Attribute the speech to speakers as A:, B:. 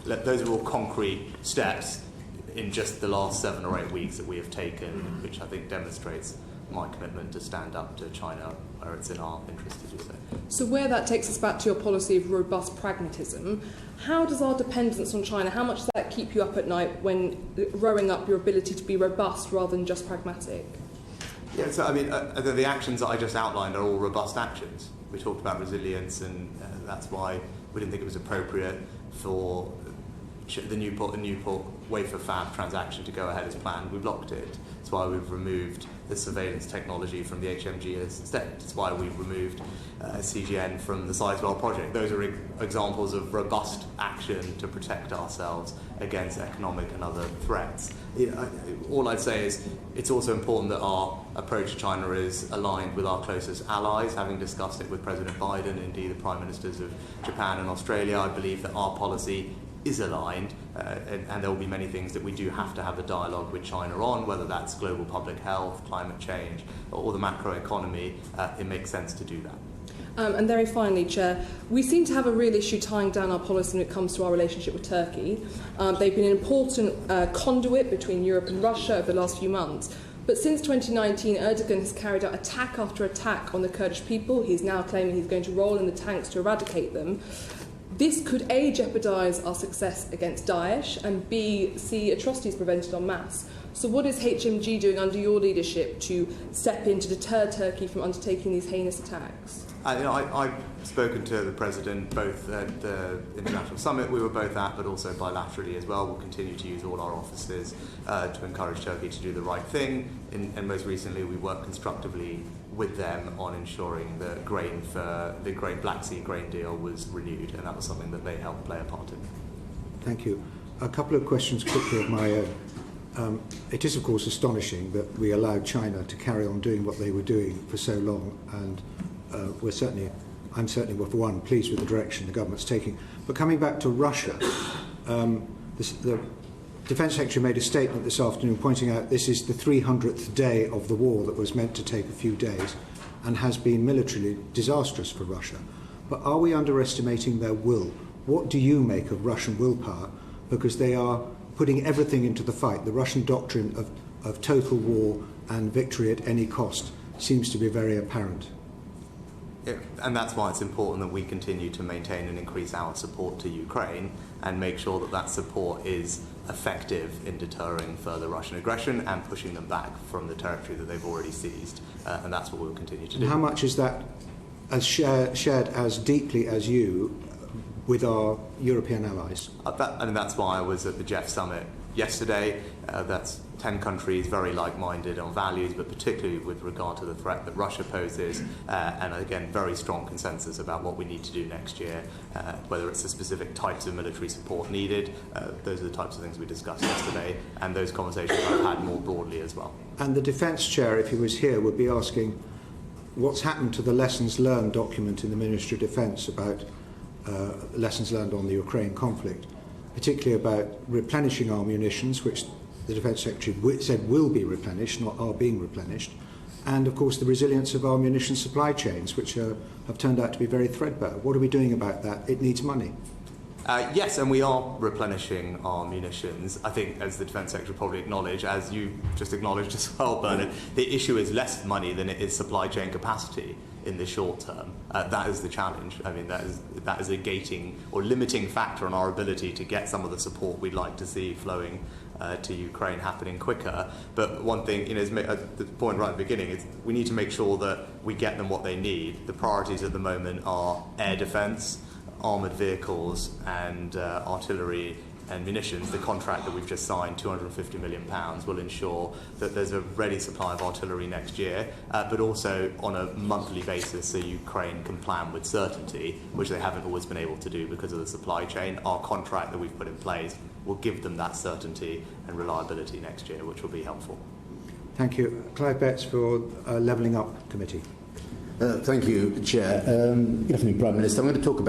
A: those are all concrete steps in just the last 7 or 8 weeks that we have taken, which I think demonstrates my commitment to stand up to China where it's in our interest to do so.
B: So where that takes us back to your policy of robust pragmatism, how does our dependence on China, how much does that keep you up at night when rowing up your ability to be robust rather than just pragmatic?
A: Yeah, so I mean, the actions that I just outlined are all robust actions. We talked about resilience, and that's why we didn't think it was appropriate for the Newport wafer fab transaction to go ahead as planned. We blocked it. That's why we've removed the surveillance technology from the HMG estate. That's why we've removed CGN from the Sizewell project. Those are examples of robust action to protect ourselves against economic and other threats. All I'd say is it's also important that our approach to China is aligned with our closest allies. Having discussed it with President Biden, indeed the Prime Ministers of Japan and Australia, I believe that our policy is aligned, and there will be many things that we do have to have a dialogue with China on, whether that's global public health, climate change, or the macroeconomy. It makes sense to do that.
B: And very finally, Chair, we seem to have a real issue tying down our policy when it comes to our relationship with Turkey. They've been an important conduit between Europe and Russia over the last few months. But since 2019, Erdogan has carried out attack after attack on the Kurdish people. He's now claiming he's going to roll in the tanks to eradicate them. This could A, jeopardise our success against Daesh, and B, see atrocities prevented en masse. So what is HMG doing under your leadership to step in to deter Turkey from undertaking these heinous attacks?
A: I've spoken to the President both at the International Summit we were both at, but also bilaterally as well. We'll continue to use all our offices to encourage Turkey to do the right thing. And most recently, we worked constructively with them on ensuring that the Black Sea grain deal was renewed, and that was something that they helped play a part in.
C: Thank you. A couple of questions quickly of my own. It is, of course, astonishing that we allowed China to carry on doing what they were doing for so long, and I'm certainly, for one, pleased with the direction the government's taking. But coming back to Russia, the Defence Secretary made a statement this afternoon pointing out this is the 300th day of the war that was meant to take a few days and has been militarily disastrous for Russia. But are we underestimating their will? What do you make of Russian willpower? Because they are putting everything into the fight. The Russian doctrine of total war and victory at any cost seems to be very apparent.
A: Yeah, and that's why it's important that we continue to maintain and increase our support to Ukraine and make sure that that support is effective in deterring further Russian aggression and pushing them back from the territory that they've already seized. And that's what we'll continue to do.
C: And how much is that shared as deeply as you with our European allies?
A: That's why I was at the Jeff Summit yesterday. That's 10 countries very like-minded on values, but particularly with regard to the threat that Russia poses, and again, very strong consensus about what we need to do next year, whether it's the specific types of military support needed. Those are the types of things we discussed yesterday, and those conversations I've had more broadly as well.
C: And the Defence Chair, if he was here, would be asking what's happened to the lessons learned document in the Ministry of Defence about lessons learned on the Ukraine conflict, particularly about replenishing our munitions, which the Defence Secretary said will be replenished, not are being replenished, and of course the resilience of our munition supply chains, which have turned out to be very threadbare. What are we doing about that? It needs money.
A: Yes, and we are replenishing our munitions. I think, as the Defence Secretary probably acknowledged, as you just acknowledged as well, Bernard, the issue is less money than it is supply chain capacity in the short term. That is the challenge. I mean, that is a gating or limiting factor on our ability to get some of the support we'd like to see flowing to Ukraine happening quicker. But one thing, the point right at the beginning is we need to make sure that we get them what they need. The priorities at the moment are air defence, armoured vehicles and artillery and munitions. The contract that we've just signed, £250 million, will ensure that there's a ready supply of artillery next year, but also on a monthly basis so Ukraine can plan with certainty, which they haven't always been able to do because of the supply chain. Our contract that we've put in place will give them that certainty and reliability next year, which will be helpful.
C: Thank you. Clive Betts for Levelling Up Committee.
D: Thank you, Chair. Good afternoon, Prime Minister. I'm going to talk about